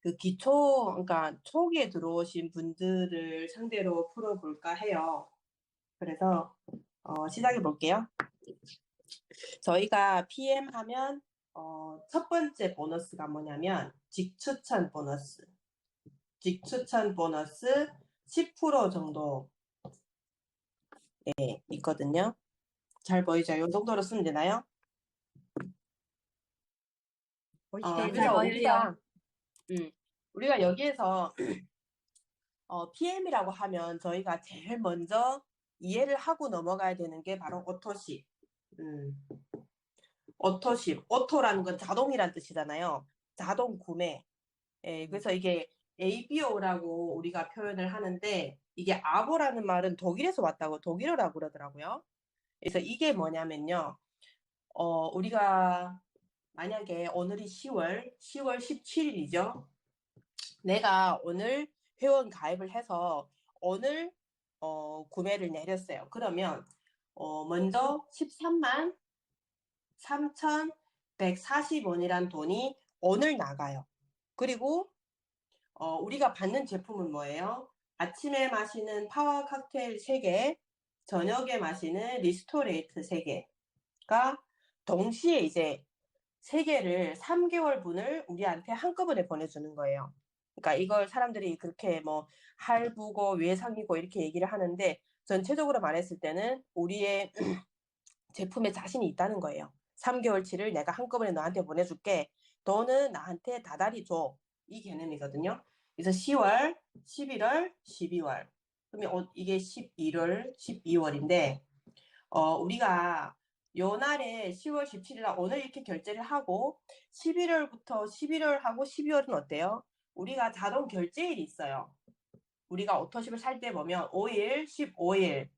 그 그러니까 초기에 들어오신 분들을 상대로 풀어볼까 해요. 그래서 시작해 볼게요. 저희가 PM 하면 첫 번째 보너스가 뭐냐면 직추천 보너스. 직추천 보너스 10% 정도 있거든요. 잘 보이죠? 이 정도로 쓰면 되나요? 잘 그래서 보여요. 음, 우리가 여기에서 PM이라고 하면 저희가 제일 먼저 이해를 하고 넘어가야 되는 게 바로 오토십. 음, 오토십. 오토라는 건 자동이란 뜻이잖아요. 자동 구매. 그래서 이게 ABO라고 우리가 표현을 하는데 이게 아보라는 말은 독일에서 왔다고 독일어라고 그러더라고요. 그래서 이게 뭐냐면요. 우리가 만약에 오늘이 10월 17일이죠. 내가 오늘 회원 가입을 해서 오늘 구매를 내렸어요. 그러면 먼저 13만 3,140원이란 돈이 오늘 나가요. 그리고 우리가 받는 제품은 뭐예요? 아침에 마시는 파워 칵테일 3개, 저녁에 마시는 리스토레이트 3개가 동시에 이제 3개를 3개월 분을 우리한테 한꺼번에 보내주는 거예요. 그러니까 이걸 사람들이 그렇게 뭐 할부고 외상이고 이렇게 얘기를 하는데 전체적으로 말했을 때는 우리의 제품에 자신이 있다는 거예요. 3개월치를 내가 한꺼번에 너한테 보내줄게. 너는 나한테 다달이 줘. 이 개념이거든요. 그래서 10월, 11월, 12월. 그러면 이게 11월, 12월인데 우리가 요 날에 10월 17일 날 오늘 이렇게 결제를 하고 11월부터 11월하고 12월은 어때요? 우리가 자동 결제일이 있어요. 우리가 오토십을 살 때 보면 5일, 15일,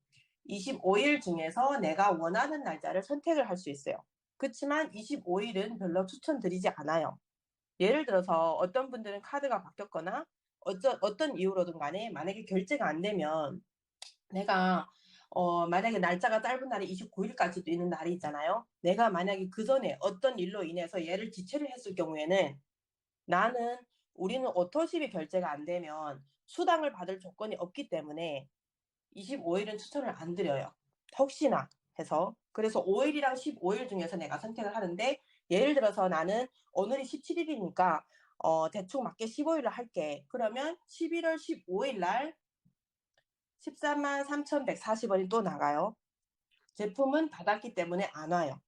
25일 중에서 내가 원하는 날짜를 선택을 할 수 있어요. 그렇지만 25일은 별로 추천드리지 않아요. 예를 들어서 어떤 분들은 카드가 바뀌었거나 어떤 이유로든 간에 만약에 결제가 안 되면 내가 만약에 날짜가 짧은 날이 29일까지도 있는 날이 있잖아요. 내가 만약에 그 전에 어떤 일로 인해서 얘를 지체를 했을 경우에는 나는 우리는 오토십이 결제가 안 되면 수당을 받을 조건이 없기 때문에 25일은 추천을 안 드려요. 혹시나 해서. 그래서 5일이랑 15일 중에서 내가 선택을 하는데 예를 들어서 나는 오늘이 17일이니까 대충 맞게 15일을 할게. 그러면 11월 15일 날 13만 3,140원이 또 나가요. 제품은 받았기 때문에 안 와요.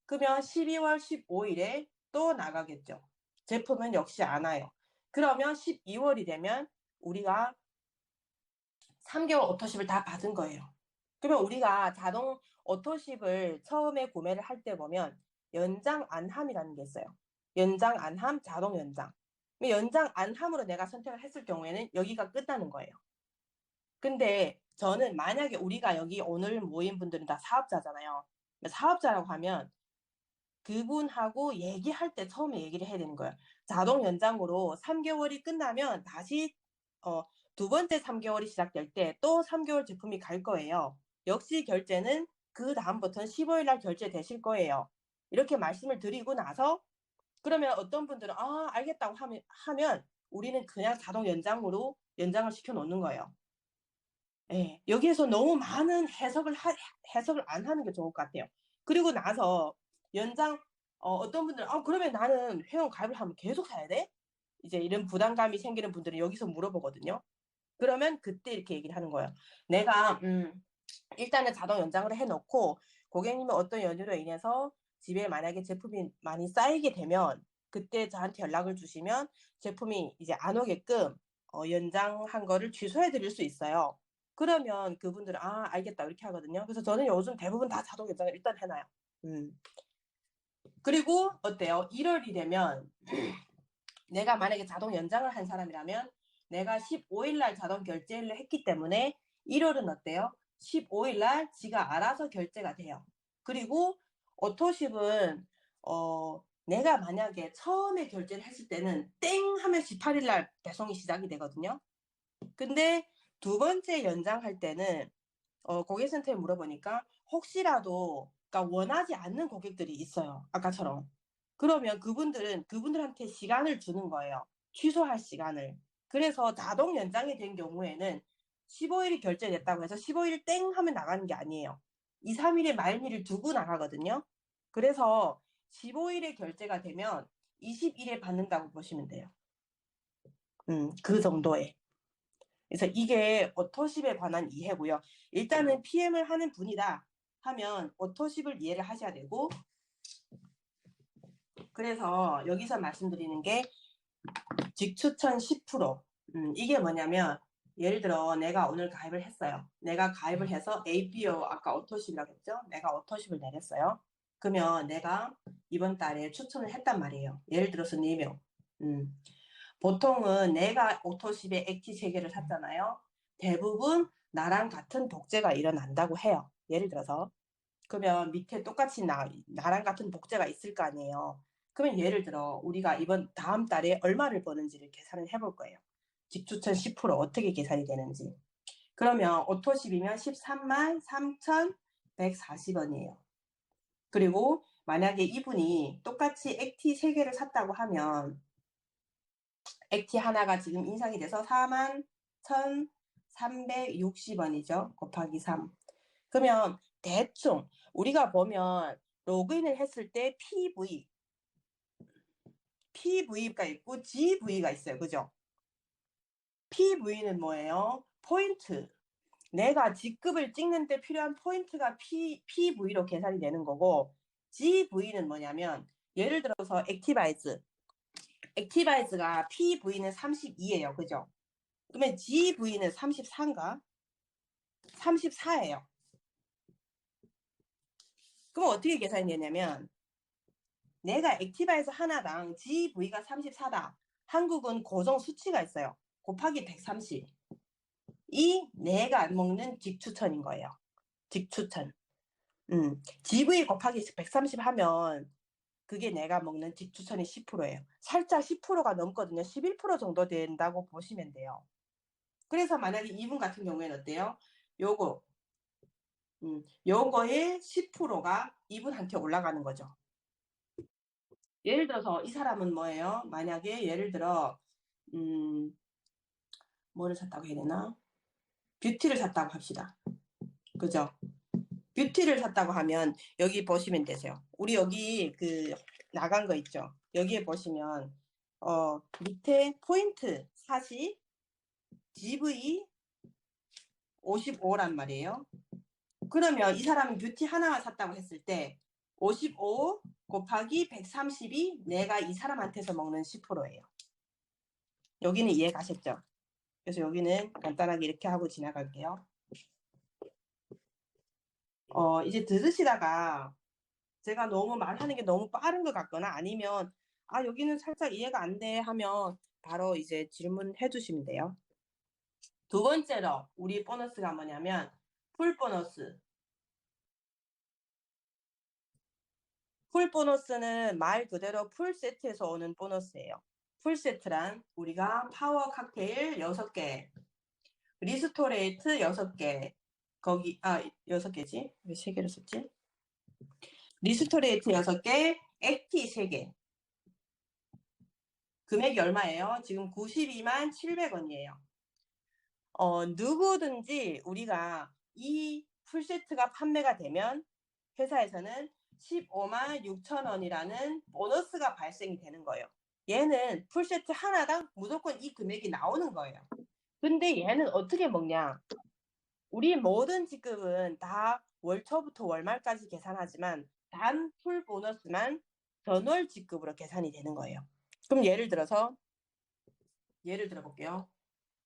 그러면 12월 15일에 또 나가겠죠. 제품은 역시 안 와요. 그러면 12월이 되면 우리가 3개월 오토십을 다 받은 거예요. 그러면 우리가 자동 오토십을 처음에 구매를 할 때 보면 연장 안함이라는 게 있어요. 연장 안함, 자동 연장. 연장 안함으로 내가 선택을 했을 경우에는 여기가 끝나는 거예요. 근데 저는 만약에 우리가 여기 오늘 모인 분들은 다 사업자잖아요. 사업자라고 하면 그분하고 얘기할 때 처음에 얘기를 해야 되는 거예요. 자동 연장으로 3개월이 끝나면 다시 두 번째 3개월이 시작될 때 또 3개월 제품이 갈 거예요. 역시 결제는 그 다음부터는 15일 날 결제되실 거예요. 이렇게 말씀을 드리고 나서 그러면 어떤 분들은 알겠다고 하면 우리는 그냥 자동 연장으로 연장을 시켜 놓는 거예요. 예, 여기에서 너무 많은 해석을 안 하는 게 좋을 것 같아요. 그리고 나서 연장, 어떤 분들은, 그러면 나는 회원 가입을 하면 계속 사야 돼? 이제 이런 부담감이 생기는 분들은 여기서 물어보거든요. 그러면 그때 이렇게 얘기를 하는 거예요. 내가, 일단은 자동 연장을 해놓고, 고객님이 어떤 연유로 인해서 집에 만약에 제품이 많이 쌓이게 되면, 그때 저한테 연락을 주시면 제품이 이제 안 오게끔 연장한 거를 취소해 드릴 수 있어요. 그러면 그분들은 알겠다 이렇게 하거든요. 그래서 저는 요즘 대부분 다 자동 연장을 일단 해놔요. 그리고 어때요? 1월이 되면 내가 만약에 자동 연장을 한 사람이라면 내가 15일 날 자동 결제를 했기 때문에 1월은 어때요? 15일 날 지가 알아서 결제가 돼요. 그리고 오토십은 내가 만약에 처음에 결제를 했을 때는 땡 하면 18일 날 배송이 시작이 되거든요. 근데 두 번째 연장할 때는 고객센터에 물어보니까 혹시라도 그러니까 원하지 않는 고객들이 있어요. 아까처럼. 그러면 그분들한테 시간을 주는 거예요. 취소할 시간을. 그래서 자동 연장이 된 경우에는 15일이 결제됐다고 해서 15일 땡 하면 나가는 게 아니에요. 2, 3일의 말미를 두고 나가거든요. 그래서 15일에 결제가 되면 20일에 받는다고 보시면 돼요. 그 정도에. 그래서 이게 오토십에 관한 이해고요. 일단은 PM을 하는 분이다 하면 오토십을 이해를 하셔야 되고, 그래서 여기서 말씀드리는 게 직추천 10%. 이게 뭐냐면 예를 들어 내가 오늘 가입을 했어요. 내가 가입을 해서 APO 아까 오토십이라고 했죠? 내가 오토십을 내렸어요. 그러면 내가 이번 달에 추천을 했단 말이에요. 예를 들어서 4명. 보통은 내가 오토십에 액티 3개를 샀잖아요. 대부분 나랑 같은 복제가 일어난다고 해요. 예를 들어서 그러면 밑에 똑같이 나랑 같은 복제가 있을 거 아니에요. 그러면 예를 들어 우리가 이번 다음 달에 얼마를 버는지를 계산을 해볼 거예요. 직추천 10% 어떻게 계산이 되는지. 그러면 오토십이면 13만 3,140원이에요. 그리고 만약에 이분이 똑같이 액티 3개를 샀다고 하면 액티 하나가 지금 인상이 돼서 4만 1,360원이죠. 곱하기 3. 그러면 대충 우리가 보면 로그인을 했을 때 PV가 있고 GV가 있어요. 그죠? PV는 뭐예요? 포인트. 내가 직급을 찍는 데 필요한 포인트가 PV로 계산이 되는 거고, GV는 뭐냐면 예를 들어서 액티바이즈가 PV는 32예요. 그죠? 그러면 GV는 34인가? 34예요. 그럼 어떻게 계산이 되냐면 내가 액티바이즈 하나당 GV가 34다. 한국은 고정 수치가 있어요. 곱하기 130. 이 내가 먹는 직추천인 거예요. 직추천. GV 곱하기 130 하면 그게 내가 먹는 직추천이 10%예요. 살짝 10%가 넘거든요. 11% 정도 된다고 보시면 돼요. 그래서 만약에 이분 같은 경우에는 어때요? 요거의 10%가 이분한테 올라가는 거죠. 예를 들어서 이 사람은 뭐예요? 만약에 예를 들어 뭐를 샀다고 해야 되나? 뷰티를 샀다고 합시다. 그죠? 뷰티를 샀다고 하면 여기 보시면 되세요. 우리 여기 그 나간 거 있죠? 여기에 보시면 밑에 포인트 40 GV 55란 말이에요. 그러면 이 사람은 뷰티 하나만 샀다고 했을 때 55 곱하기 130이 내가 이 사람한테서 먹는 10%예요. 여기는 이해 가셨죠? 그래서 여기는 간단하게 이렇게 하고 지나갈게요. 이제 들으시다가 제가 너무 말하는 게 너무 빠른 것 같거나 아니면 여기는 살짝 이해가 안 돼 하면 바로 이제 질문해 주시면 돼요. 두 번째로 우리 보너스가 뭐냐면 풀 보너스. 풀 보너스는 말 그대로 풀 세트에서 오는 보너스예요. 풀 세트란 우리가 파워 칵테일 6개, 리스토레이트 6개, 6개지? 왜 3개를 썼지? 리스토레이트 6개, 액티 3개. 금액이 얼마예요? 지금 92만 700원이에요. 누구든지 우리가 이 풀세트가 판매가 되면 회사에서는 15만 6천 원이라는 보너스가 발생이 되는 거예요. 얘는 풀세트 하나당 무조건 이 금액이 나오는 거예요. 근데 얘는 어떻게 먹냐? 우리 모든 직급은 다 월초부터 월말까지 계산하지만 단 풀 보너스만 전월 직급으로 계산이 되는 거예요. 그럼 예를 들어 볼게요.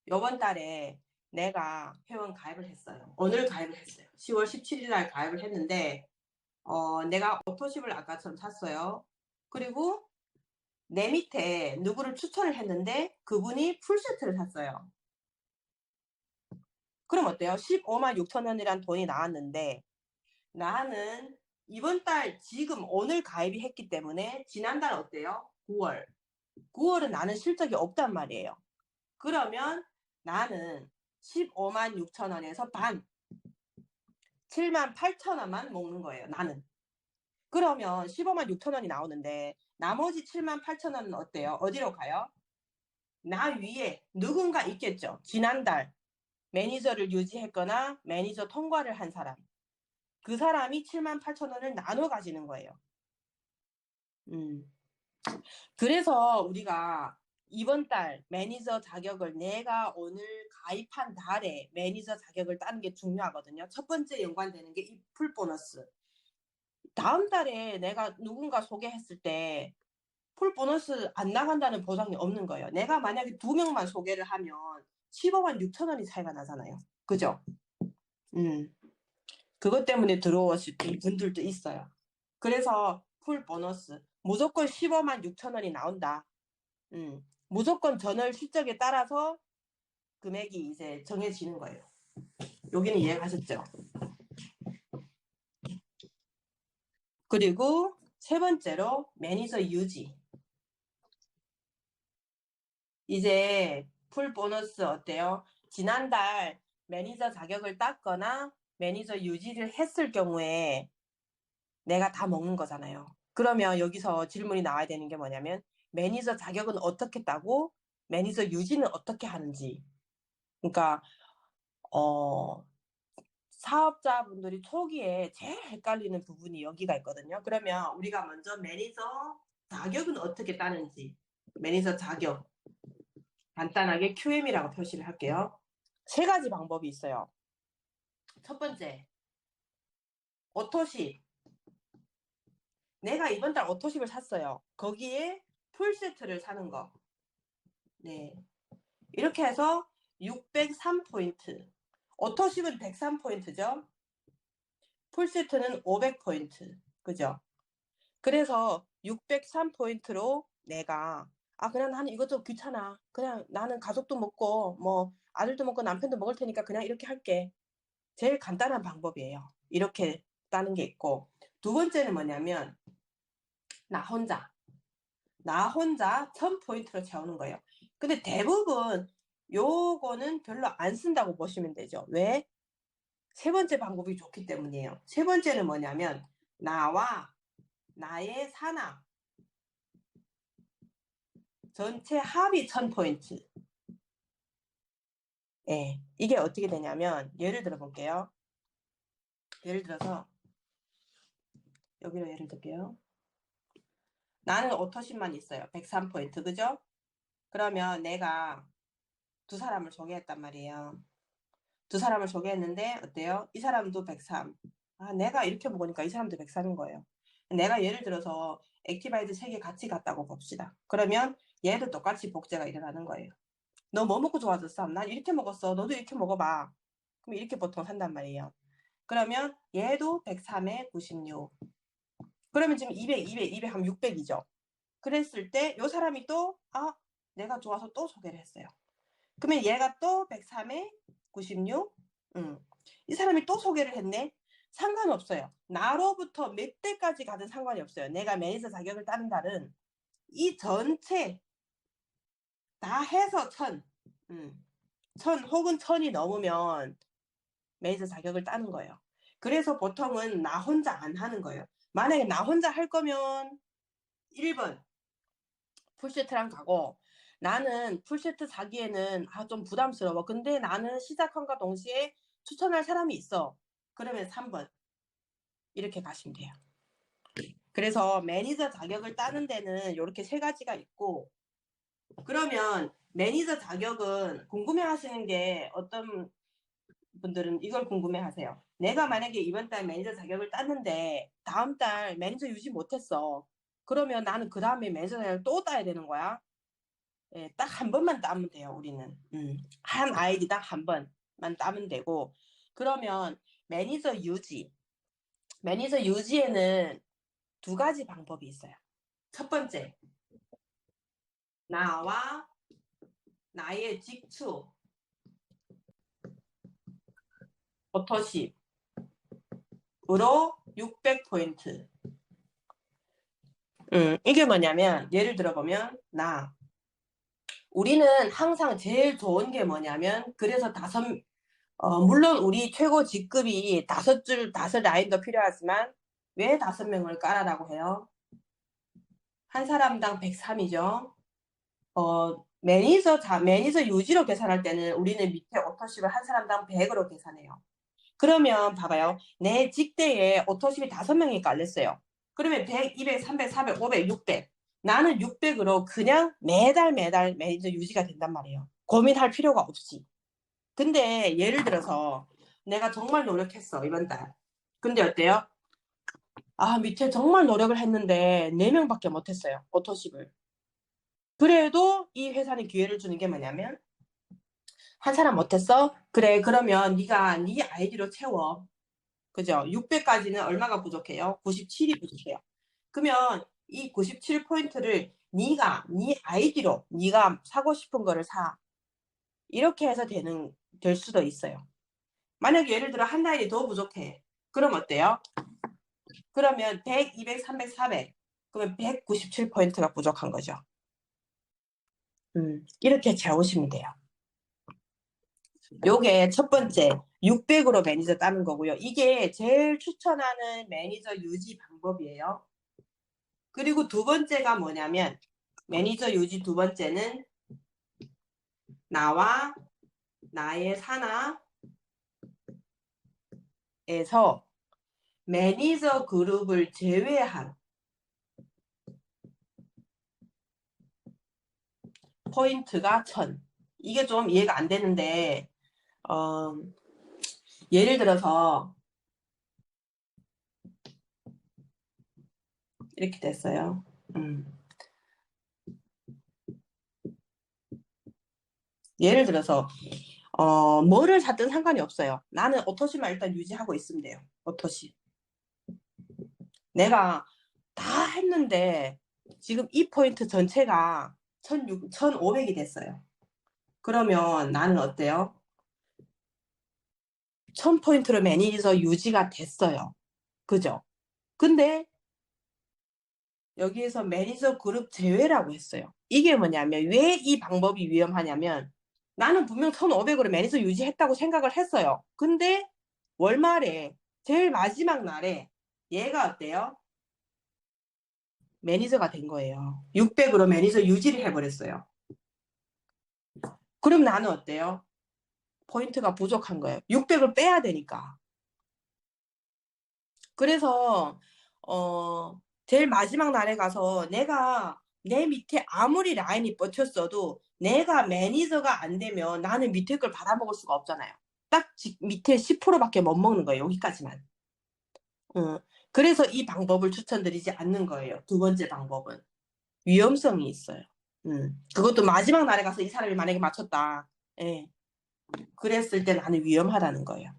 이번 달에 내가 회원 가입을 했어요. 오늘 가입을 했어요. 10월 17일 날 가입을 했는데 내가 오토십을 아까처럼 샀어요. 그리고 내 밑에 누구를 추천을 했는데 그분이 풀세트를 샀어요. 그럼 어때요? 15만 6천 원이란 돈이 나왔는데 나는 이번 달 지금 오늘 가입이 했기 때문에 지난달 어때요? 9월은 나는 실적이 없단 말이에요. 그러면 나는 15만 6천 원에서 반 7만 8천 원만 먹는 거예요. 나는. 그러면 15만 6천 원이 나오는데 나머지 7만 8천 원은 어때요? 어디로 가요? 나 위에 누군가 있겠죠. 지난달 매니저를 유지했거나 매니저 통과를 한 사람. 그 사람이 78,000원을 나눠 가지는 거예요. 그래서 우리가 이번 달 매니저 자격을 내가 오늘 가입한 달에 매니저 자격을 따는 게 중요하거든요. 첫 번째 연관되는 게 이 풀 보너스. 다음 달에 내가 누군가 소개했을 때 풀 보너스 안 나간다는 보장이 없는 거예요. 내가 만약에 2명만 소개를 하면 15만 6천 원이 차이가 나잖아요. 그죠? 그것 때문에 들어오실 분들도 있어요. 그래서 풀 보너스 무조건 15만 6천 원이 나온다. 무조건 전월 실적에 따라서 금액이 이제 정해지는 거예요. 여기는 이해가셨죠? 그리고 세 번째로 매니저 유지. 이제 풀 보너스 어때요? 지난달 매니저 자격을 땄거나 매니저 유지를 했을 경우에 내가 다 먹는 거잖아요. 그러면 여기서 질문이 나와야 되는 게 뭐냐면 매니저 자격은 어떻게 따고 매니저 유지는 어떻게 하는지. 그러니까 사업자분들이 초기에 제일 헷갈리는 부분이 여기가 있거든요. 그러면 우리가 먼저 매니저 자격은 어떻게 따는지. 매니저 자격 간단하게 QM이라고 표시를 할게요. 세 가지 방법이 있어요. 첫 번째, 오토십. 내가 이번 달 오토십을 샀어요. 거기에 풀세트를 사는 거. 네. 이렇게 해서 603포인트. 오토십은 103포인트죠. 풀세트는 500포인트. 그죠? 그래서 603포인트로 내가 그냥 나는 이것도 귀찮아. 그냥 나는 가족도 먹고 뭐 아들도 먹고 남편도 먹을 테니까 그냥 이렇게 할게. 제일 간단한 방법이에요. 이렇게 따는 게 있고 두 번째는 뭐냐면 나 혼자 1000포인트로 채우는 거예요. 근데 대부분 요거는 별로 안 쓴다고 보시면 되죠. 왜? 세 번째 방법이 좋기 때문이에요. 세 번째는 뭐냐면 나와 나의 산하 전체 합이 1000포인트. 예, 이게 어떻게 되냐면 예를 들어 볼게요. 예를 들어서 여기로 예를 들게요. 나는 오토십만 있어요. 103포인트. 그죠? 그러면 내가 두 사람을 소개했단 말이에요. 두 사람을 소개했는데 어때요? 이 사람도 103. 내가 이렇게 먹으니까 이 사람도 103인 거예요. 내가 예를 들어서 액티바이드 3개 같이 갔다고 봅시다. 그러면 얘도 똑같이 복제가 일어나는 거예요. 너 뭐 먹고 좋아졌어? 난 이렇게 먹었어. 너도 이렇게 먹어봐. 그럼 이렇게 보통 산단 말이에요. 그러면 얘도 103에 96. 그러면 지금 200, 200, 200 하면 600이죠. 그랬을 때 이 사람이 또 내가 좋아서 또 소개를 했어요. 그러면 얘가 또 103에 96. 이 사람이 또 소개를 했네. 상관없어요. 나로부터 몇 대까지 가든 상관이 없어요. 내가 매니저 자격을 따는 달은 이 전체 다 해서 1000. 1000 혹은 1000이 넘으면 매니저 자격을 따는 거예요. 그래서 보통은 나 혼자 안 하는 거예요. 만약에 나 혼자 할 거면 1번 풀세트랑 가고 나는 풀세트 사기에는 좀 부담스러워. 근데 나는 시작함과 동시에 추천할 사람이 있어. 그러면 3번 이렇게 가시면 돼요. 그래서 매니저 자격을 따는 데는 이렇게 세 가지가 있고 그러면 매니저 자격은 궁금해 하시는 게 어떤 분들은 이걸 궁금해 하세요. 내가 만약에 이번 달 매니저 자격을 땄는데 다음 달 매니저 유지 못했어. 그러면 나는 그 다음에 매니저 자격을 또 따야 되는 거야. 예, 딱 한 번만 따면 돼요, 우리는. 한 아이디당 한 번만 따면 되고. 그러면 매니저 유지. 매니저 유지에는 두 가지 방법이 있어요. 첫 번째, 나와 나의 직추, 오토십으로 600포인트. 이게 뭐냐면, 예를 들어보면, 우리는 항상 제일 좋은 게 뭐냐면, 그래서 물론 우리 최고 직급이 5줄, 5라인도 필요하지만, 왜 5명을 깔아라고 해요? 한 사람당 103이죠. 매니저 유지로 계산할 때는 우리는 밑에 오토십을 한 사람당 100으로 계산해요. 그러면 봐봐요. 내 직대에 오토십이 5명이 깔렸어요. 그러면 100, 200, 300, 400, 500, 600. 나는 600으로 그냥 매달 매니저 유지가 된단 말이에요. 고민할 필요가 없이. 근데 예를 들어서 내가 정말 노력했어, 이번 달. 근데 어때요? 아, 밑에 정말 노력을 했는데 4명밖에 못했어요, 오토십을. 그래도 이 회사는 기회를 주는 게 뭐냐면, 한 사람 못했어? 그래, 그러면 네가 네 아이디로 채워. 그죠? 600까지는 얼마가 부족해요? 97이 부족해요. 그러면 이 97포인트를 네 아이디로 네가 사고 싶은 거를 사. 이렇게 해서 될 수도 있어요. 만약에 예를 들어 한 아이디 더 부족해. 그럼 어때요? 그러면 100, 200, 300, 400. 그러면 197포인트가 부족한 거죠. 이렇게 채우시면 돼요. 요게 첫 번째 600으로 매니저 따는 거고요. 이게 제일 추천하는 매니저 유지 방법이에요. 그리고 두 번째가 뭐냐면 매니저 유지 두 번째는 나와 나의 산하에서 매니저 그룹을 제외한 포인트가 1000. 이게 좀 이해가 안 되는데 예를 들어서 이렇게 됐어요. 예를 들어서 뭐를 샀든 상관이 없어요. 나는 오토십만 일단 유지하고 있으면 돼요. 오토십. 내가 다 했는데 지금 이 포인트 전체가 1500이 됐어요. 그러면 나는 어때요? 1000포인트로 매니저 유지가 됐어요. 그죠? 근데 여기에서 매니저 그룹 제외라고 했어요. 이게 뭐냐면 왜 이 방법이 위험하냐면 나는 분명 1500으로 매니저 유지했다고 생각을 했어요. 근데 월말에 제일 마지막 날에 얘가 어때요? 매니저가 된 거예요. 600으로 매니저 유지를 해버렸어요. 그럼 나는 어때요? 포인트가 부족한 거예요. 600을 빼야 되니까. 그래서 제일 마지막 날에 가서 내가 내 밑에 아무리 라인이 뻗쳤어도 내가 매니저가 안 되면 나는 밑에 걸 받아먹을 수가 없잖아요. 딱 밑에 10%밖에 못 먹는 거예요. 여기까지만. 그래서 이 방법을 추천드리지 않는 거예요. 두 번째 방법은. 위험성이 있어요. 그것도 마지막 날에 가서 이 사람이 만약에 맞췄다. 예. 그랬을 때 나는 위험하다는 거예요.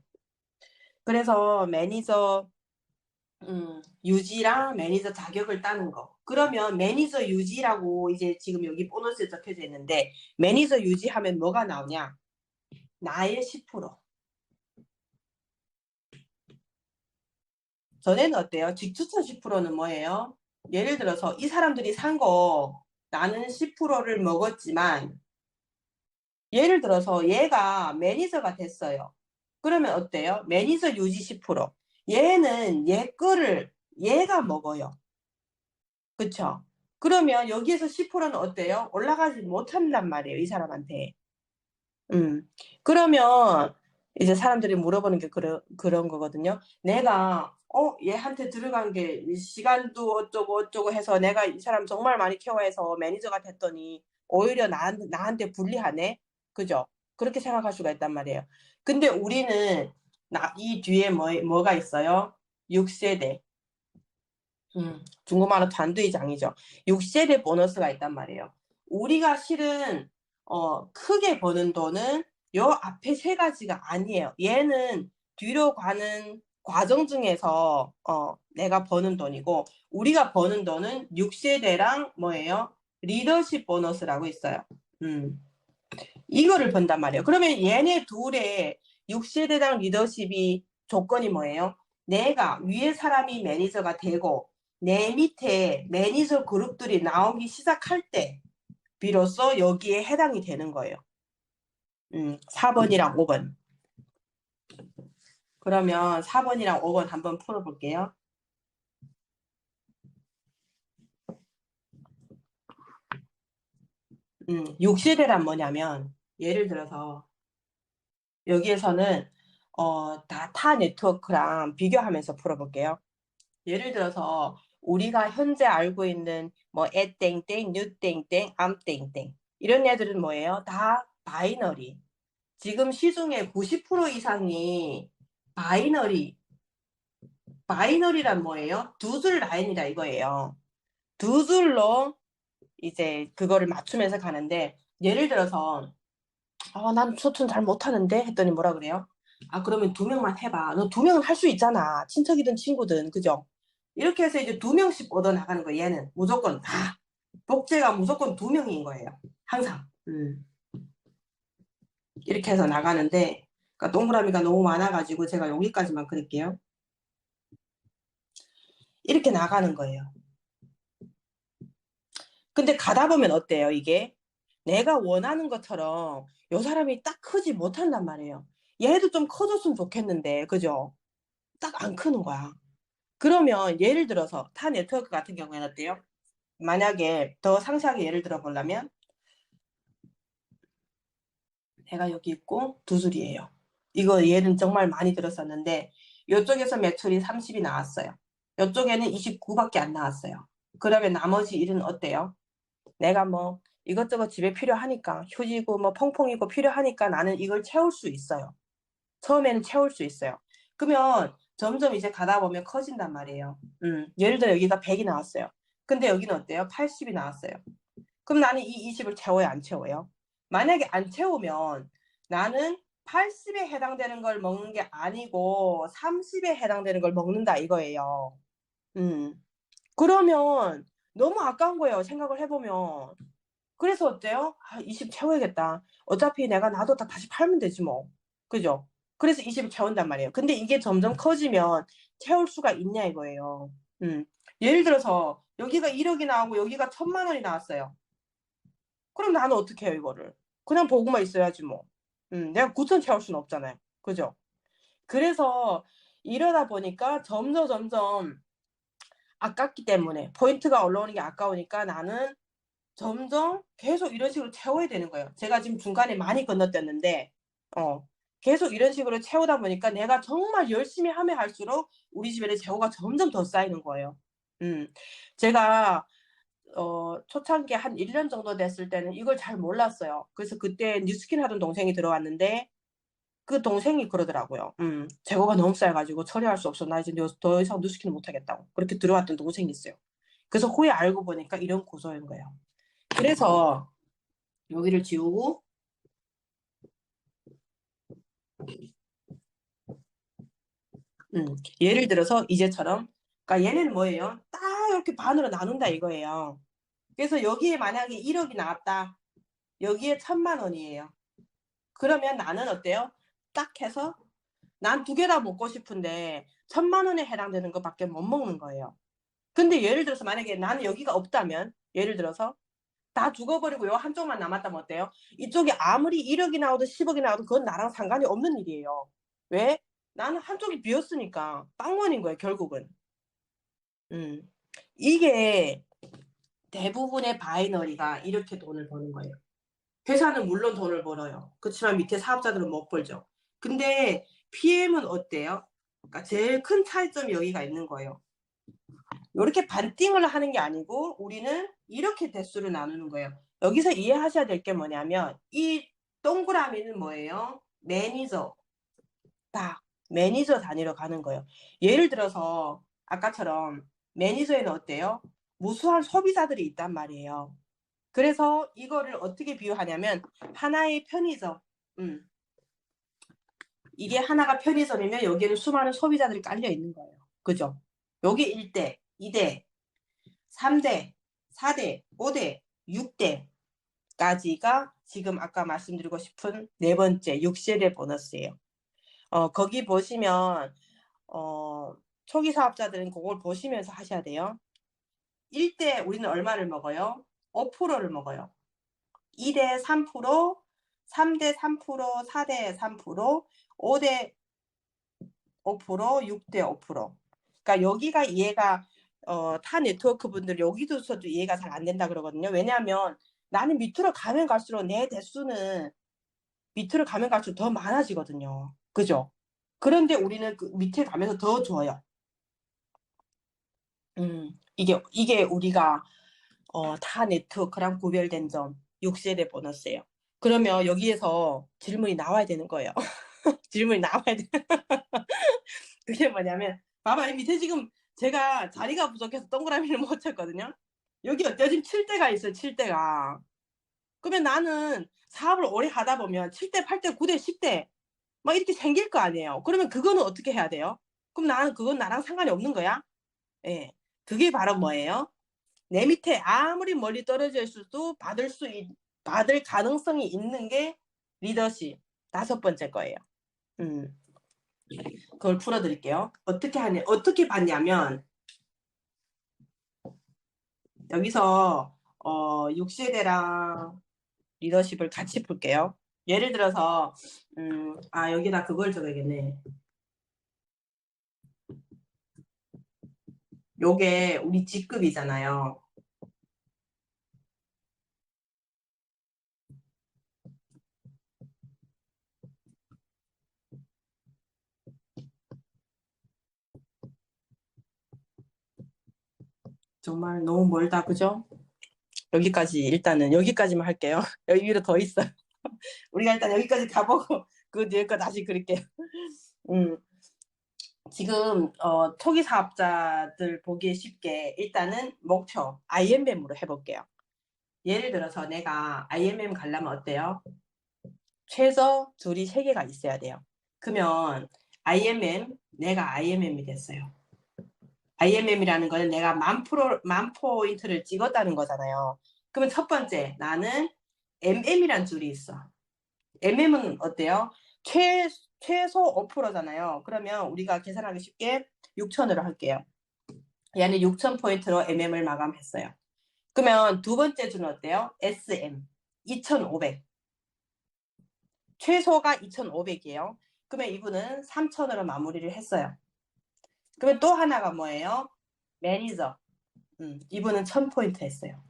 그래서 매니저 유지랑 매니저 자격을 따는 거. 그러면 매니저 유지라고 이제 지금 여기 보너스에 적혀져 있는데 매니저 유지하면 뭐가 나오냐? 나의 10%. 전에는 어때요? 직추천 10%는 뭐예요? 예를 들어서 이 사람들이 산 거 나는 10%를 먹었지만 예를 들어서 얘가 매니저가 됐어요. 그러면 어때요? 매니저 유지 10%. 얘는 얘 거를 얘가 먹어요. 그쵸? 그러면 여기에서 10%는 어때요? 올라가지 못한단 말이에요, 이 사람한테. 그러면 이제 사람들이 물어보는 게 그런 거거든요. 내가, 얘한테 들어간 게 시간도 어쩌고 해서 내가 이 사람 정말 많이 케어해서 매니저가 됐더니 오히려 나한테 불리하네? 그죠? 그렇게 생각할 수가 있단 말이에요. 근데 우리는 이 뒤에 뭐가 있어요? 6세대. 중고마로 단두이장이죠. 6세대 보너스가 있단 말이에요. 우리가 실은 크게 버는 돈은 요 앞에 세 가지가 아니에요. 얘는 뒤로 가는 과정 중에서 내가 버는 돈이고 우리가 버는 돈은 6세대랑 뭐예요? 리더십 보너스라고 있어요. 이거를 번단 말이에요. 그러면 얘네 둘의 6세대당 리더십이 조건이 뭐예요? 내가 위에 사람이 매니저가 되고 내 밑에 매니저 그룹들이 나오기 시작할 때 비로소 여기에 해당이 되는 거예요. 4번이랑 5번. 그러면 4번이랑 5번 한번 풀어볼게요. 6세대란 뭐냐면 예를 들어서 여기에서는 타 네트워크랑 비교하면서 풀어볼게요. 예를 들어서 우리가 현재 알고 있는 뭐 @땡땡, 뉴땡땡, 암땡땡 이런 애들은 뭐예요? 다 바이너리. 지금 시중에 90% 이상이 바이너리. 바이너리란 뭐예요? 두 줄 라인이다 이거예요. 두 줄로 이제 그거를 맞추면서 가는데 예를 들어서 난 쇼트는 잘 못하는데 했더니 뭐라 그래요? 아 그러면 두 명만 해봐. 너 두 명은 할 수 있잖아. 친척이든 친구든 그죠? 이렇게 해서 이제 두 명씩 얻어 나가는 거예요. 얘는 무조건 복제가 무조건 두 명인 거예요. 항상. 이렇게 해서 나가는데 그러니까 동그라미가 너무 많아가지고 제가 여기까지만 그릴게요. 이렇게 나가는 거예요. 근데 가다 보면 어때요? 이게 내가 원하는 것처럼 요 사람이 딱 크지 못한단 말이에요. 얘도 좀 커졌으면 좋겠는데 그죠? 딱 안 크는 거야. 그러면 예를 들어서 타 네트워크 같은 경우에는 어때요? 만약에 더 상세하게 예를 들어 보려면 내가 여기 있고 두 줄이에요. 이거 얘는 정말 많이 들었었는데 이쪽에서 매출이 30이 나왔어요. 이쪽에는 29밖에 안 나왔어요. 그러면 나머지 일은 어때요? 내가 뭐 이것저것 집에 필요하니까 휴지고 뭐 퐁퐁이고 필요하니까 나는 이걸 채울 수 있어요. 처음에는 채울 수 있어요. 그러면 점점 이제 가다 보면 커진단 말이에요. 예를 들어 여기가 100이 나왔어요. 근데 여기는 어때요? 80이 나왔어요. 그럼 나는 이 20을 채워요, 안 채워요? 만약에 안 채우면 나는 80에 해당되는 걸 먹는 게 아니고 30에 해당되는 걸 먹는다 이거예요. 음. 그러면 너무 아까운 거예요. 생각을 해보면. 그래서 어때요? 20 채워야겠다. 어차피 내가 놔뒀다 다시 팔면 되지 뭐. 그죠? 그래서 20을 채운단 말이에요. 근데 이게 점점 커지면 채울 수가 있냐 이거예요. 예를 들어서 여기가 1억이 나오고 여기가 1,000만 원이 나왔어요. 그럼 나는 어떻게 해요 이거를? 그냥 보고만 있어야지 뭐. 내가 9천 채울 수는 없잖아요. 그죠? 그래서 이러다 보니까 점점 아깝기 때문에 포인트가 올라오는 게 아까우니까 나는 점점 계속 이런 식으로 채워야 되는 거예요. 제가 지금 중간에 많이 건너뛰었는데 계속 이런 식으로 채우다 보니까 내가 정말 열심히 하면 할수록 우리 집에는 재고가 점점 더 쌓이는 거예요. 제가 초창기에 한 1년 정도 됐을 때는 이걸 잘 몰랐어요. 그래서 그때 뉴스킨 하던 동생이 들어왔는데 그 동생이 그러더라고요. 재고가 너무 쌓여가지고 처리할 수 없어. 나 이제 더 이상 뉴스킨을 못하겠다고. 그렇게 들어왔던 동생이 있어요. 그래서 후에 알고 보니까 이런 구조인 거예요. 그래서 여기를 지우고 예를 들어서 이제처럼 그러니까 얘는 뭐예요? 딱 이렇게 반으로 나눈다 이거예요. 그래서 여기에 만약에 1억이 나왔다. 여기에 1,000만 원이에요. 그러면 나는 어때요? 딱 해서 난 두 개 다 먹고 싶은데 1,000만 원에 해당되는 것밖에 못 먹는 거예요. 근데 예를 들어서 만약에 나는 여기가 없다면 예를 들어서 다 죽어버리고 요 한쪽만 남았다면 어때요? 이쪽이 아무리 1억이 나오든 10억이 나오든 그건 나랑 상관이 없는 일이에요. 왜? 나는 한쪽이 비었으니까 빵원인 거예요 결국은. 음. 이게 대부분의 바이너리가 이렇게 돈을 버는 거예요. 회사는 물론 돈을 벌어요. 그렇지만 밑에 사업자들은 못 벌죠. 근데 PM은 어때요? 그러니까 제일 큰 차이점이 여기가 있는 거예요. 이렇게 반띵을 하는 게 아니고 우리는 이렇게 대수를 나누는 거예요. 여기서 이해하셔야 될 게 뭐냐면 이 동그라미는 뭐예요? 매니저. 딱 매니저 단위로 가는 거예요. 예를 들어서 아까처럼 매니저에는 어때요? 무수한 소비자들이 있단 말이에요. 그래서 이거를 어떻게 비유하냐면 하나의 편의점. 이게 하나가 편의점이면 여기에는 수많은 소비자들이 깔려 있는 거예요. 그죠? 여기 1대, 2대, 3대, 4대, 5대, 6대까지가 지금 아까 말씀드리고 싶은 네 번째 6세대 보너스예요. 거기 보시면 초기 사업자들은 그걸 보시면서 하셔야 돼요. 1대 우리는 얼마를 먹어요? 5%를 먹어요. 2대 3%, 3대 3%, 4대 3%, 5대 5%, 6대 5%. 그러니까 여기가 이해가 타 네트워크 분들 여기서도 이해가 잘 안 된다 그러거든요. 왜냐하면 나는 밑으로 가면 갈수록 내 대수는 밑으로 가면 갈수록 더 많아지거든요. 그죠? 그런데 우리는 그 밑에 가면서 더 줘요. 이게 우리가 타 네트워크랑 구별된 점 6세대 보너스예요. 그러면 여기에서 질문이 나와야 되는 거예요. 질문이 나와야 돼. 그게 뭐냐면 봐봐, 밑에 지금 제가 자리가 부족해서 동그라미를 못 쳤거든요. 여기 어때요? 지금 7대가 있어요. 7대가. 그러면 나는 사업을 오래 하다 보면 7대, 8대, 9대, 10대 막 이렇게 생길 거 아니에요. 그러면 그거는 어떻게 해야 돼요? 그럼 나는 그건 나랑 상관이 없는 거야? 예. 그게 바로 뭐예요? 내 밑에 아무리 멀리 떨어져 있어도 받을 가능성이 있는 게 리더십. 5번째 거예요. 그걸 풀어드릴게요. 어떻게 봤냐면, 여기서, 6세대랑 리더십을 같이 풀게요. 예를 들어서, 여기다 그걸 적어야겠네. 요게 우리 직급이잖아요. 정말 너무 멀다, 그죠? 일단은 여기까지만 할게요. 여기 위로 더 있어요. 우리가 일단 여기까지 가보고 그 뒤에 거 다시 그릴게요. 지금 초기 사업자들 보기 쉽게 일단은 목표 IMM으로 해볼게요. 예를 들어서 내가 IMM 가려면 어때요? 최소 둘이 3개가 있어야 돼요. 그러면 내가 IMM이 됐어요. IMM이라는 거는 내가 만 포인트를 찍었다는 거잖아요. 그러면 첫 번째, 나는 MM이란 줄이 있어. MM은 어때요? 최소 5%잖아요. 그러면 우리가 계산하기 쉽게 6,000으로 할게요. 얘는 6,000포인트로 MM을 마감했어요. 그러면 두 번째 줄은 어때요? SM 2,500. 최소가 2,500이에요. 그러면 이분은 3,000으로 마무리를 했어요. 그러면 또 하나가 뭐예요? 매니저. 이분은 1,000포인트 했어요.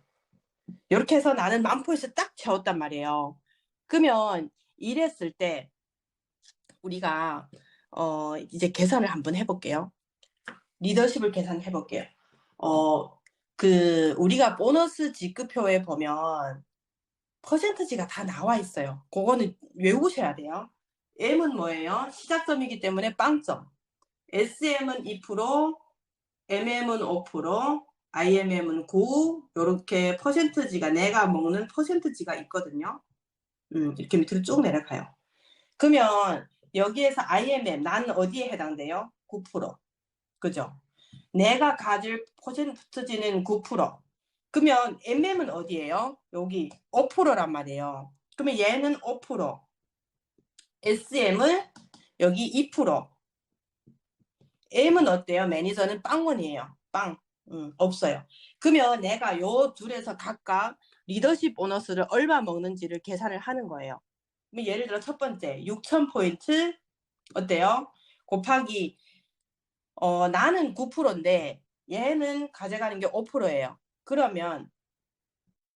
이렇게 해서 나는 10,000포인트 딱 채웠단 말이에요. 그러면 이랬을 때 우리가 이제 계산을 한번 해볼게요. 리더십을 계산해 볼게요. 우리가 보너스 지급표에 보면 퍼센트지가 다 나와 있어요. 그거는 외우셔야 돼요. M은 뭐예요? 시작점이기 때문에 빵점. SM은 2%, MM은 5%, IMM은 9, 이렇게 퍼센트지가 내가 먹는 퍼센트지가 있거든요. 이렇게 밑으로 쭉 내려가요. 그러면 여기에서 IMM, 나는 어디에 해당돼요? 9%. 그죠? 내가 가질 퍼센트지는 9%. 그러면 MM은 어디예요? 여기 5%란 말이에요. 그러면 얘는 5%. SM은 여기 2%. M은 어때요? 매니저는 빵원이에요. 빵. 없어요. 그러면 내가 요 둘에서 각각 리더십 보너스를 얼마 먹는지를 계산을 하는 거예요. 그럼 예를 들어 첫 번째 6,000포인트 어때요? 곱하기 나는 9%인데 얘는 가져가는 게 5%예요. 그러면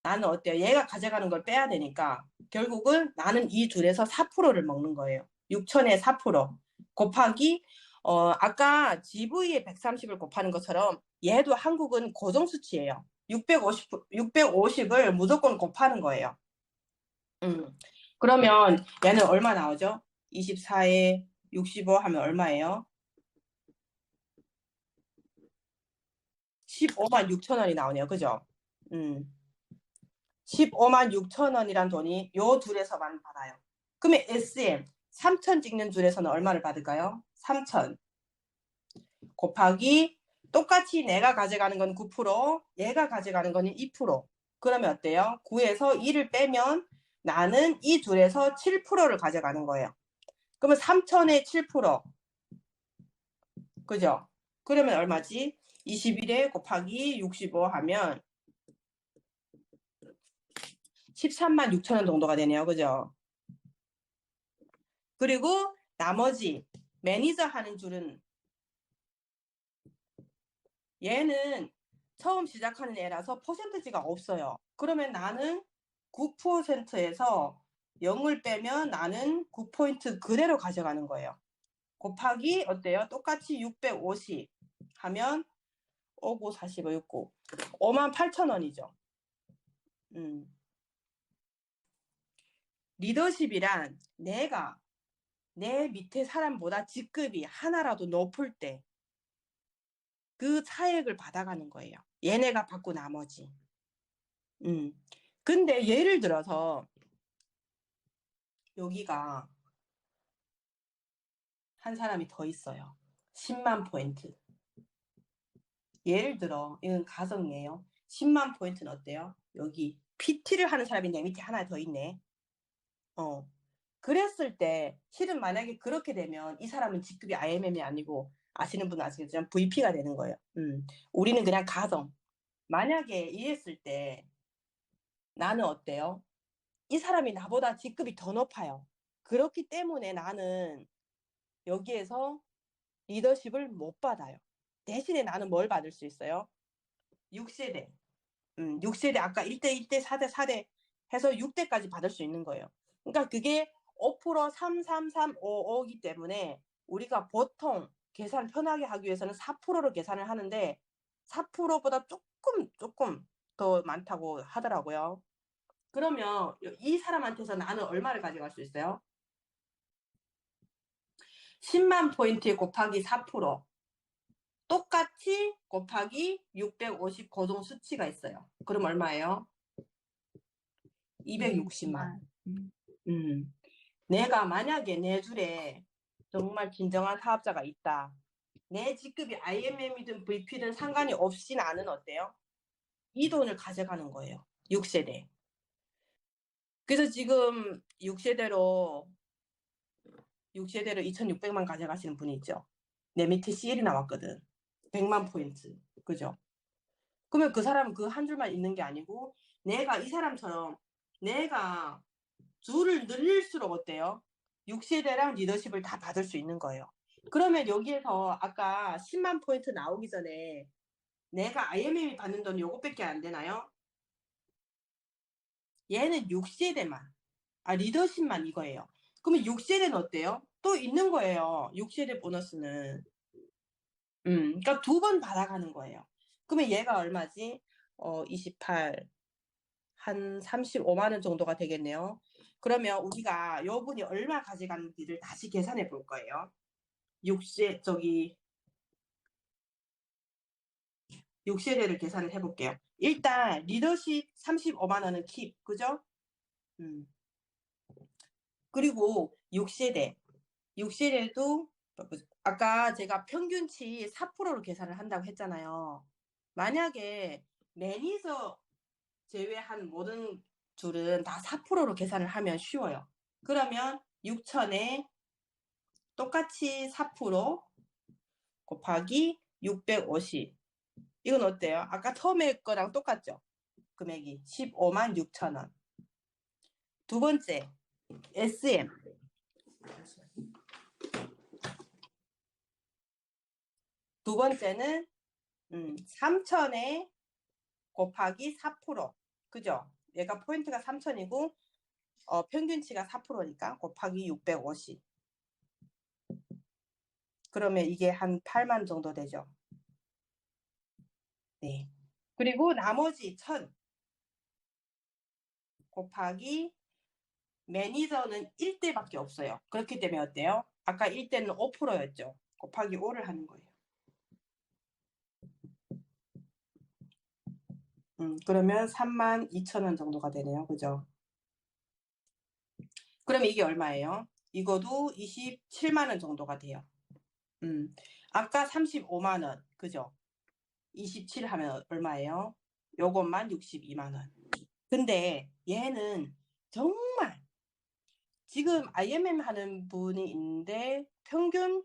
나는 어때요? 얘가 가져가는 걸 빼야 되니까 결국은 나는 이 둘에서 4%를 먹는 거예요. 6,000에 4% 곱하기 아까 GV에 130을 곱하는 것처럼 얘도 한국은 고정수치예요. 650을 무조건 곱하는 거예요. 그러면 얘는 얼마 나오죠? 24에 65 하면 얼마예요? 15만 6천 원이 나오네요. 그죠? 15만 6천 원이란 돈이 요 둘에서만 받아요. 그러면 SM 3천 찍는 줄에서는 얼마를 받을까요? 3천 곱하기 똑같이 내가 가져가는 건 9%, 얘가 가져가는 거는 2%. 그러면 어때요? 9에서 2를 빼면 나는 이 둘에서 7%를 가져가는 거예요. 그러면 3천에 7%. 그죠? 그러면 얼마지? 21에 곱하기 65 하면 13만 6천 원 정도가 되네요. 그죠? 그리고 나머지 매니저 하는 줄은 얘는 처음 시작하는 애라서 퍼센트지가 없어요. 그러면 나는 9%에서 0을 빼면 나는 9포인트 그대로 가져가는 거예요. 곱하기 어때요? 똑같이 650 하면 5, 9, 45, 69 58,000원이죠. 리더십이란 내가 내 밑에 사람보다 직급이 하나라도 높을 때 그 차액을 받아가는 거예요. 얘네가 받고 나머지. 근데 예를 들어서 여기가 한 사람이 더 있어요. 10만 포인트. 예를 들어 이건 가성이에요. 10만 포인트는 어때요? 여기 PT를 하는 사람이 내 밑에 하나 더 있네. 그랬을 때 실은 만약에 그렇게 되면 이 사람은 직급이 IMM이 아니고 아시는 분은 아시겠지만 VP가 되는 거예요. 우리는 그냥 가성. 만약에 이랬을 때 나는 어때요? 이 사람이 나보다 직급이 더 높아요. 그렇기 때문에 나는 여기에서 리더십을 못 받아요. 대신에 나는 뭘 받을 수 있어요? 6세대. 6세대 아까 1대 1대 4대 4대 해서 6대까지 받을 수 있는 거예요. 그러니까 그게 5% 33355이기 때문에 우리가 보통 계산 편하게 하기 위해서는 4%로 계산을 하는데 4%보다 조금 더 많다고 하더라고요. 그러면 이 사람한테서 나는 얼마를 가져갈 수 있어요? 10만 포인트 곱하기 4% 똑같이 곱하기 650 고정 수치가 있어요. 그럼 얼마예요? 260만. 내가 만약에 내 줄에 정말 진정한 사업자가 있다. 내 직급이 IMM이든 VP든 상관이 없이 나는 어때요? 이 돈을 가져가는 거예요. 6세대. 그래서 지금 6세대로 2,600만 가져가시는 분이 있죠. 내 밑에 CL이 나왔거든. 100만 포인트. 그죠? 그러면 그 사람은 그 한 줄만 있는 게 아니고 내가 이 사람처럼 내가 줄을 늘릴수록 어때요? 6세대랑 리더십을 다 받을 수 있는 거예요. 그러면 여기에서 아까 10만 포인트 나오기 전에 내가 IMM이 받는 돈 요것밖에 안 되나요? 얘는 6세대만. 리더십만 이거예요. 그러면 6세대는 어때요? 또 있는 거예요. 6세대 보너스는. 그러니까 두 번 받아가는 거예요. 그러면 얘가 얼마지? 28, 한 35만 원 정도가 되겠네요. 그러면 우리가 요분이 얼마 가져갔는지를 다시 계산해 볼 거예요. 6세대를 계산을 해볼게요. 일단 리더십 35만 원은 킵, 그죠? 그리고 6세대도 아까 제가 평균치 4%로 계산을 한다고 했잖아요. 만약에 매니저 제외한 모든 줄은 다 4%로 계산을 하면 쉬워요. 그러면 6천에 똑같이 4% 곱하기 650. 이건 어때요? 아까 처음에 거랑 똑같죠? 금액이 15만 6천 원. 두 번째, SM. 두 번째는 3천에 곱하기 4%. 그죠? 얘가 포인트가 3천이고 평균치가 4%니까 곱하기 650. 그러면 이게 한 8만 정도 되죠. 네. 그리고 나머지 1,000 곱하기 매니저는 1대밖에 없어요. 그렇기 때문에 어때요? 아까 1대는 5%였죠. 곱하기 5를 하는 거예요. 그러면 32,000원 정도가 되네요. 그죠? 그러면 이게 얼마예요? 이거도 27만 원 정도가 돼요. 아까 35만 원. 그죠? 27 하면 얼마예요? 요것만 62만 원. 근데 얘는 정말 지금 IMM 하는 분이 있는데 평균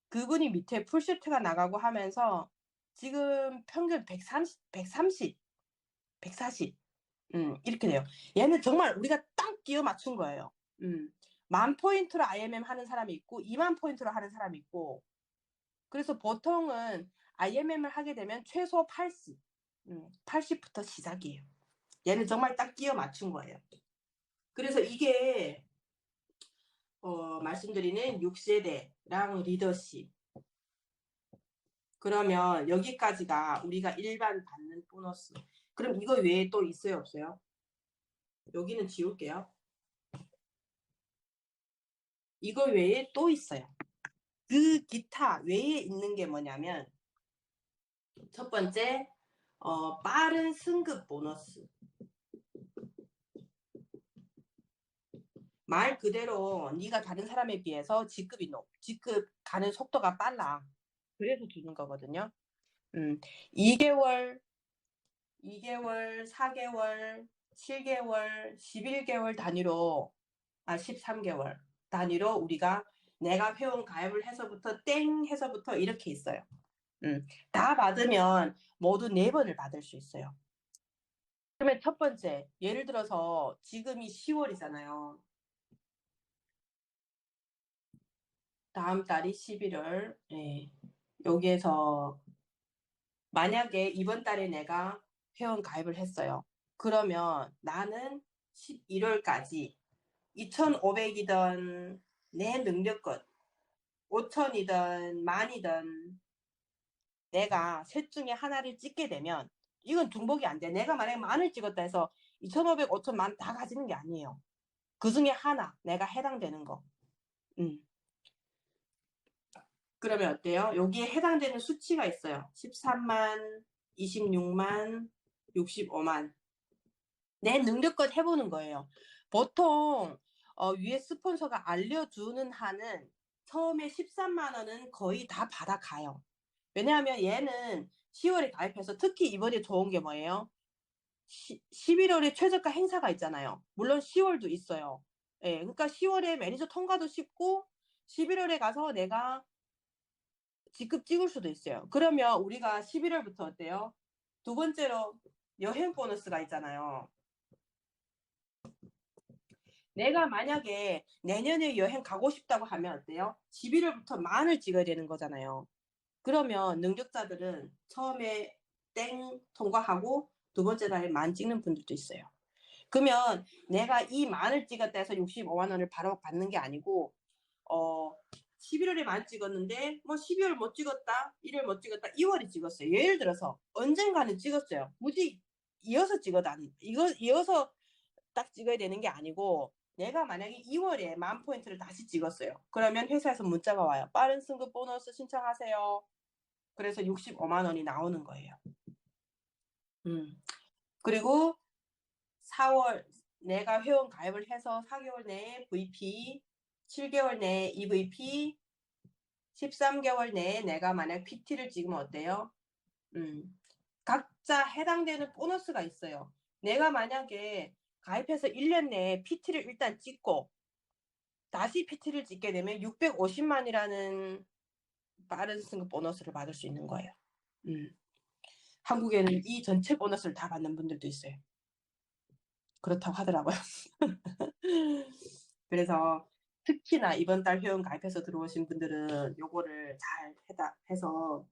그분이 밑에 풀시트가 나가고 하면서 지금 평균 130, 140 이렇게 돼요. 얘는 정말 우리가 딱 끼워 맞춘 거예요. 10,000포인트로 IMM 하는 사람이 있고 20,000포인트로 하는 사람이 있고 그래서 보통은 IMM을 하게 되면 최소 80, 80부터 시작이에요. 얘는 정말 딱 끼워 맞춘 거예요. 그래서 이게 말씀드리는 6세대랑 리더십. 그러면 여기까지가 우리가 일반 받는 보너스. 그럼 이거 외에 또 있어요, 없어요? 여기는 지울게요. 이거 외에 또 있어요. 그 기타 외에 있는 게 뭐냐면 첫 번째 빠른 승급 보너스. 말 그대로 네가 다른 사람에 비해서 직급 가는 속도가 빨라. 그래서 주는 거거든요. 2개월, 4개월, 7개월, 11개월 단위로 13개월 단위로 우리가 내가 회원 가입을 해서부터 땡 해서부터 이렇게 있어요. 다 받으면 모두 4번을 받을 수 있어요. 그러면 첫 번째, 예를 들어서 지금이 10월이잖아요. 다음 달이 11월. 예. 여기에서 만약에 이번 달에 내가 회원 가입을 했어요. 그러면 나는 11월까지 2,500이든 내 능력껏 5,000이든 만이든 내가 셋 중에 하나를 찍게 되면 이건 중복이 안 돼. 내가 만약에 만을 찍었다 해서 2,500, 5,000, 만 다 가지는 게 아니에요. 그 중에 하나 내가 해당되는 거. 그러면 어때요? 여기에 해당되는 수치가 있어요. 13만, 26만, 65만. 내 능력껏 해보는 거예요. 보통 위에 스폰서가 알려주는 한은 처음에 13만 원은 거의 다 받아가요. 왜냐하면 얘는 10월에 가입해서 특히 이번에 좋은 게 뭐예요? 11월에 최저가 행사가 있잖아요. 물론 10월도 있어요. 예, 그러니까 10월에 매니저 통과도 쉽고 11월에 가서 내가 직급 찍을 수도 있어요. 그러면 우리가 11월부터 어때요? 두 번째로 여행 보너스가 있잖아요. 내가 만약에 내년에 여행 가고 싶다고 하면 어때요? 11월부터 만을 찍어야 되는 거잖아요. 그러면 능력자들은 처음에 땡 통과하고 두 번째 달에 만 찍는 분들도 있어요. 그러면 내가 이 만을 찍었다 해서 65만 원을 바로 받는 게 아니고 11월에 만 찍었는데 뭐 12월 못 찍었다, 1월 못 찍었다, 2월에 찍었어요. 예를 들어서 언젠가는 찍었어요. 굳이 이어서 이어서 딱 찍어야 되는 게 아니고 내가 만약에 2월에 만 포인트를 다시 찍었어요. 그러면 회사에서 문자가 와요. 빠른 승급 보너스 신청하세요. 그래서 65만 원이 나오는 거예요. 그리고 4월 내가 회원 가입을 해서 4개월 내에 VP, 7개월 내에 EVP, 13개월 내에 내가 만약 PT를 찍으면 어때요? 각자 해당되는 보너스가 있어요. 내가 만약에 가입해서 1년 내에 PT를 일단 찍고 다시 PT를 찍게 되면 650만이라는 빠른 승급 보너스를 받을 수 있는 거예요. 한국에는 이 전체 보너스를 다 받는 분들도 있어요. 그렇다고 하더라고요. 그래서 특히나 이번 달 회원 가입해서 들어오신 분들은 요거를 잘 해서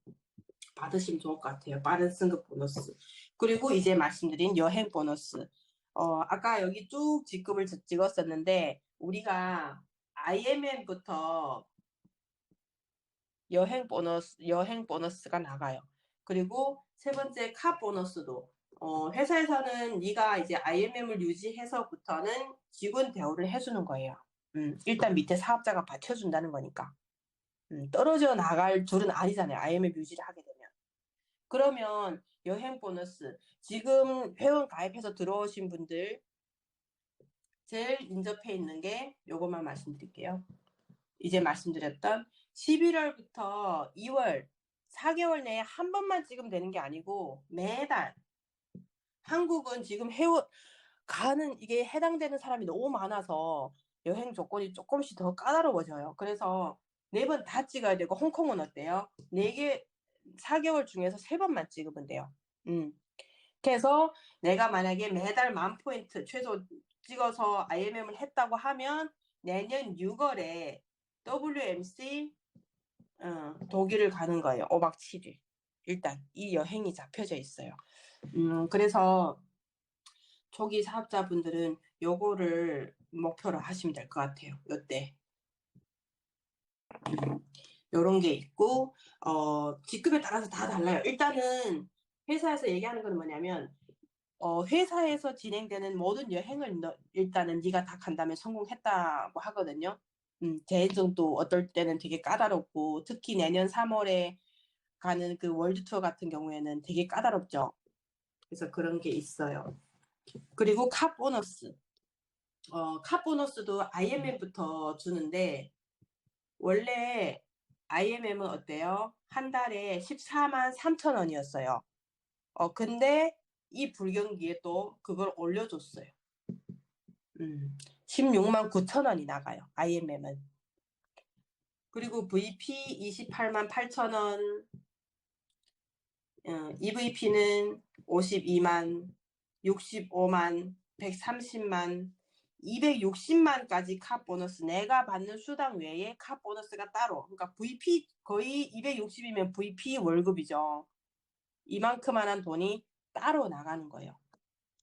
받으시면 좋을 것 같아요. 빠른 승급 보너스. 그리고 이제 말씀드린 여행 보너스. 아까 여기 쭉 직급을 찍었었는데 우리가 IMM부터 여행 보너스가 나가요. 그리고 세 번째 카 보너스도 회사에서는 네가 이제 IMM을 유지해서부터는 직원 대우를 해주는 거예요. 일단 밑에 사업자가 받쳐준다는 거니까. 떨어져 나갈 줄은 아니잖아요. IMM 유지를 하게 되면. 그러면 여행 보너스 지금 회원 가입해서 들어오신 분들 제일 인접해 있는 게 요것만 말씀드릴게요. 이제 말씀드렸던 11월부터 2월 4개월 내에 한 번만 찍으면 되는 게 아니고 매달 한국은 지금 가는 이게 해당되는 사람이 너무 많아서 여행 조건이 조금씩 더 까다로워져요. 그래서 4번 다 찍어야 되고 홍콩은 어때요? 4개 4개월 중에서 3번만 찍으면 돼요. 그래서 내가 만약에 매달 만 포인트 최소 찍어서 IMM을 했다고 하면 내년 6월에 WMC 독일을 가는 거예요. 5박 7일. 일단 이 여행이 잡혀져 있어요. 그래서 초기 사업자분들은 요거를 목표로 하시면 될 것 같아요. 요때. 요런 게 있고, 직급에 따라서 다 달라요. 일단은 회사에서 얘기하는 건 뭐냐면, 회사에서 진행되는 모든 여행을 일단은 네가 다 간다면 성공했다고 하거든요. 재행도 어떨 때는 되게 까다롭고, 특히 내년 3월에 가는 그 월드 투어 같은 경우에는 되게 까다롭죠. 그래서 그런 게 있어요. 그리고 카 보너스. 카 보너스도 IMM부터 주는데, 원래 IMM은 어때요? 한 달에 14만 3천 원이었어요. 근데 이 불경기에 또 그걸 올려줬어요. 16만 9천 원이 나가요. IMM은. 그리고 VP 28만 8천 원, EVP는 52만, 65만, 130만, 260만까지 카 보너스. 내가 받는 수당 외에 카 보너스가 따로. 그러니까 VP 거의 260이면 VP 월급이죠. 이만큼만한 돈이 따로 나가는 거예요.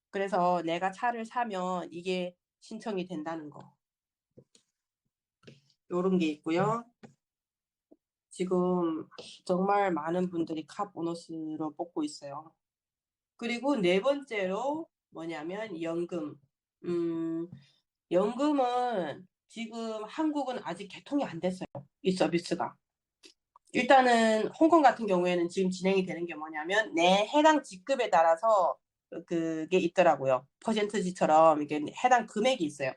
그래서 내가 차를 사면 이게 신청이 된다는 거. 요런 게 있고요. 지금 정말 많은 분들이 카 보너스로 뽑고 있어요. 그리고 네 번째로 뭐냐면 연금. 연금은 지금 한국은 아직 개통이 안 됐어요. 이 서비스가. 일단은 홍콩 같은 경우에는 지금 진행이 되는 게 뭐냐면 내 해당 직급에 따라서 그게 있더라고요. 퍼센트지처럼 이게 해당 금액이 있어요.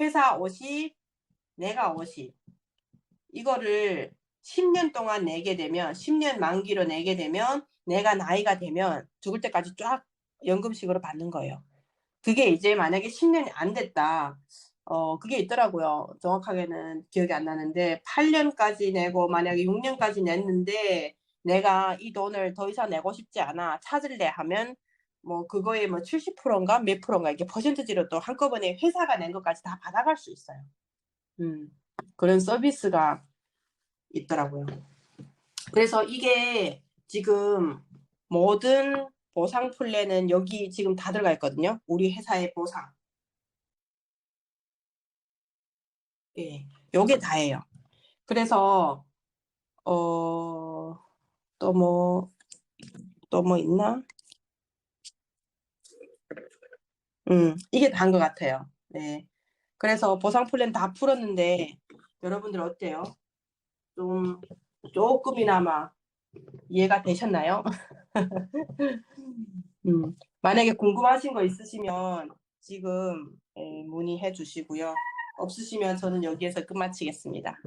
회사 50, 내가 50. 이거를 10년 동안 내게 되면 10년 만기로 내게 되면 내가 나이가 되면 죽을 때까지 쫙 연금식으로 받는 거예요. 그게 이제 만약에 10년이 안 됐다. 그게 있더라고요. 정확하게는 기억이 안 나는데 8년까지 내고 만약에 6년까지 냈는데 내가 이 돈을 더 이상 내고 싶지 않아 찾을래 하면 뭐 그거에 뭐 70%인가 몇 프로인가 이렇게 퍼센트지로 또 한꺼번에 회사가 낸 것까지 다 받아갈 수 있어요. 그런 서비스가 있더라고요. 그래서 이게 지금 모든 보상 플랜은 여기 지금 다 들어가 있거든요. 우리 회사의 보상. 예, 요게 다예요. 그래서 또 뭐 있나? 이게 다인 것 같아요. 네. 그래서 보상 플랜 다 풀었는데 여러분들 어때요? 좀 조금이나마 이해가 되셨나요? 만약에 궁금하신 거 있으시면 지금 문의해 주시고요. 없으시면 저는 여기에서 끝마치겠습니다.